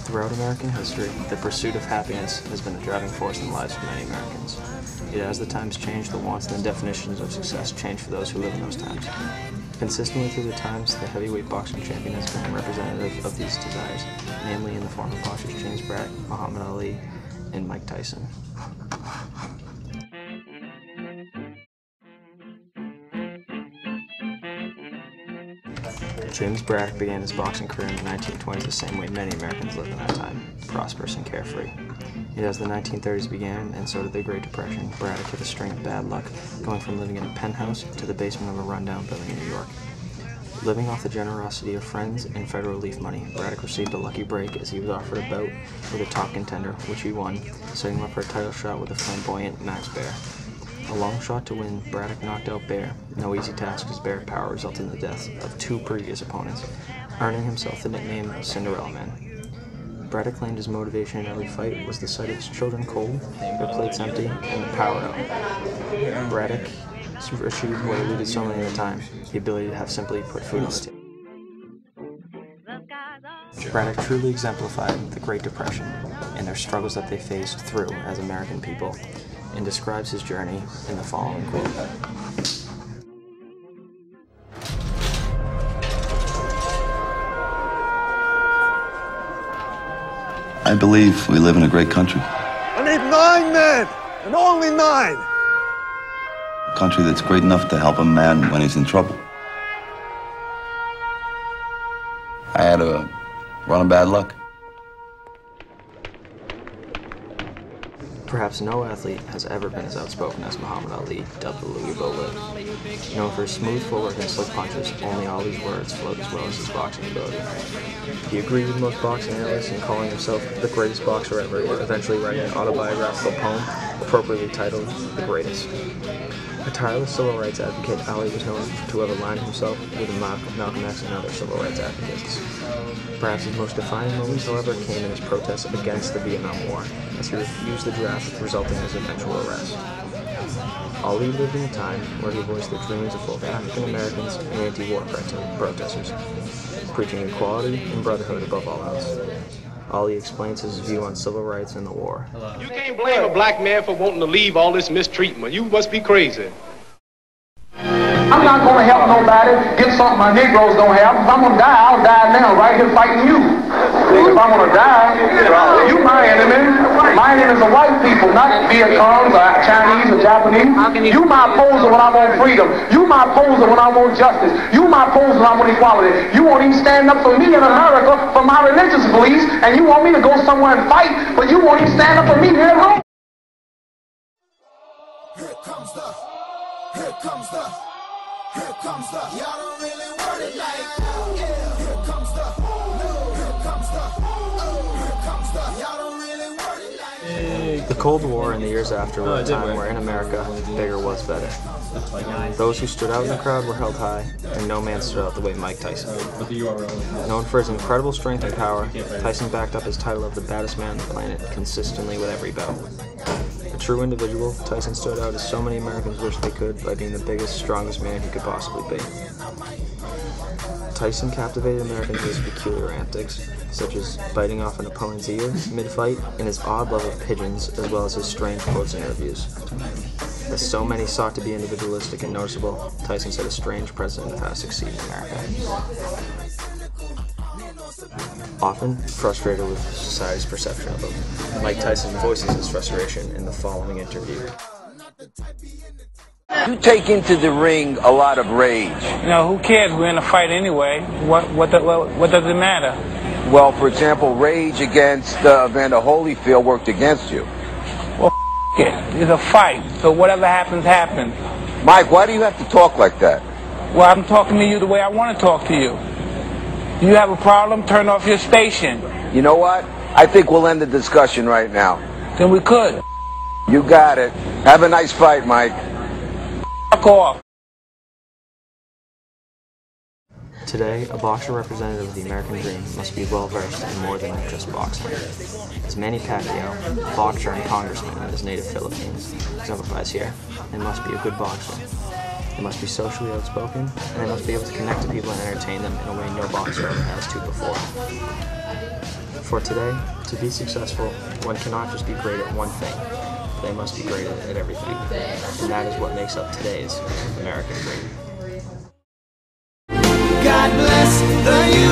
Throughout American history, the pursuit of happiness has been a driving force in the lives of many Americans. Yet as the times change, the wants and the definitions of success change for those who live in those times. Consistently through the times, the heavyweight boxing champion has been representative of these desires, namely in the form of boxers James Braddock, Muhammad Ali, and Mike Tyson. James Braddock began his boxing career in the 1920s the same way many Americans lived in that time, prosperous and carefree. Yet as the 1930s began, and so did the Great Depression, Braddock hit a string of bad luck, going from living in a penthouse to the basement of a rundown building in New York. Living off the generosity of friends and federal relief money, Braddock received a lucky break as he was offered a bout with a top contender, which he won, setting him up for a title shot with the flamboyant Max Baer. A long shot to win, Braddock knocked out Baer. No easy task, as Baer's power resulted in the deaths of two previous opponents, earning himself the nickname Cinderella Man. Braddock claimed his motivation in every fight was the sight of his children cold, their plates empty, and the power out. Braddock achieved what eluded so many at the time, the ability to have simply put food on the table. Braddock truly exemplified the Great Depression and their struggles that they faced through as American people, and describes his journey in the following quote. I believe we live in a great country. I need 9 men, and only 9. A country that's great enough to help a man when he's in trouble. I had a run of bad luck. Perhaps no athlete has ever been as outspoken as Muhammad Ali, dubbed the Louisville Lid. Known for his smooth footwork and slick punches, only Ali's words flowed as well as his boxing ability. He agreed with most boxing analysts in calling himself the greatest boxer ever, eventually writing an autobiographical poem appropriately titled The Greatest. A tireless civil rights advocate, Ali was known to have aligned himself with Malcolm X and other civil rights advocates. Perhaps his most defining moments, however, came in his protests against the Vietnam War, as he refused the draft, resulting in his eventual arrest. Ali lived in a time where he voiced the dreams of both African Americans and anti-war protesters, preaching equality and brotherhood above all else. Ali explains his view on civil rights and the war. You can't blame a black man for wanting to leave all this mistreatment. You must be crazy. I'm not going to help nobody get something my Negroes don't have. If I'm going to die, I'll die now, right here fighting you. If I'm going to die, you my enemy. My enemy is the white people, not Vietcongs or Chinese or Japanese. You my opposer when I want freedom. You my opposer when I want justice. You my opposer when I want equality. You won't even stand up for me in America for my religious beliefs, and you want me to go somewhere and fight, but you won't even stand up for me here at home. Here comes the, here comes the, here comes the, y'all don't really want it like, yeah. Here comes the, here comes the, here comes the, y'all don't really want it like. The Cold War and the years after were a time where in America, bigger was better. Those who stood out in the crowd were held high, and no man stood out the way Mike Tyson. Known for his incredible strength and power, Tyson backed up his title of the baddest man on the planet consistently with every bout. A true individual, Tyson stood out as so many Americans wished they could by being the biggest, strongest man he could possibly be. Tyson captivated Americans with his peculiar antics, such as biting off an opponent's ear mid-fight and his odd love of pigeons, as well as his strange quotes in interviews. As so many sought to be individualistic and noticeable, Tyson set a strange precedent of how to succeed in America. Often frustrated with society's perception of him, Mike Tyson voices his frustration in the following interview. You take into the ring a lot of rage. You know, who cares? We're in a fight anyway. What does it matter? Well, for example, rage against Evander Holyfield worked against you. Well, it. It's a fight, so whatever happens, happens. Mike, why do you have to talk like that? Well, I'm talking to you the way I want to talk to you. You have a problem, turn off your station. You know what? I think we'll end the discussion right now. Then we could. You got it. Have a nice fight, Mike. Fuck off. Today, a boxer representative of the American dream must be well-versed in more than just boxing. As Manny Pacquiao, boxer and congressman in his native Philippines, exemplifies here, they must be a good boxer. They must be socially outspoken, and they must be able to connect to people and entertain them in a way no boxer ever has to before. For today, to be successful, one cannot just be great at one thing. They must be great at everything. And that is what makes up today's American dream. God bless the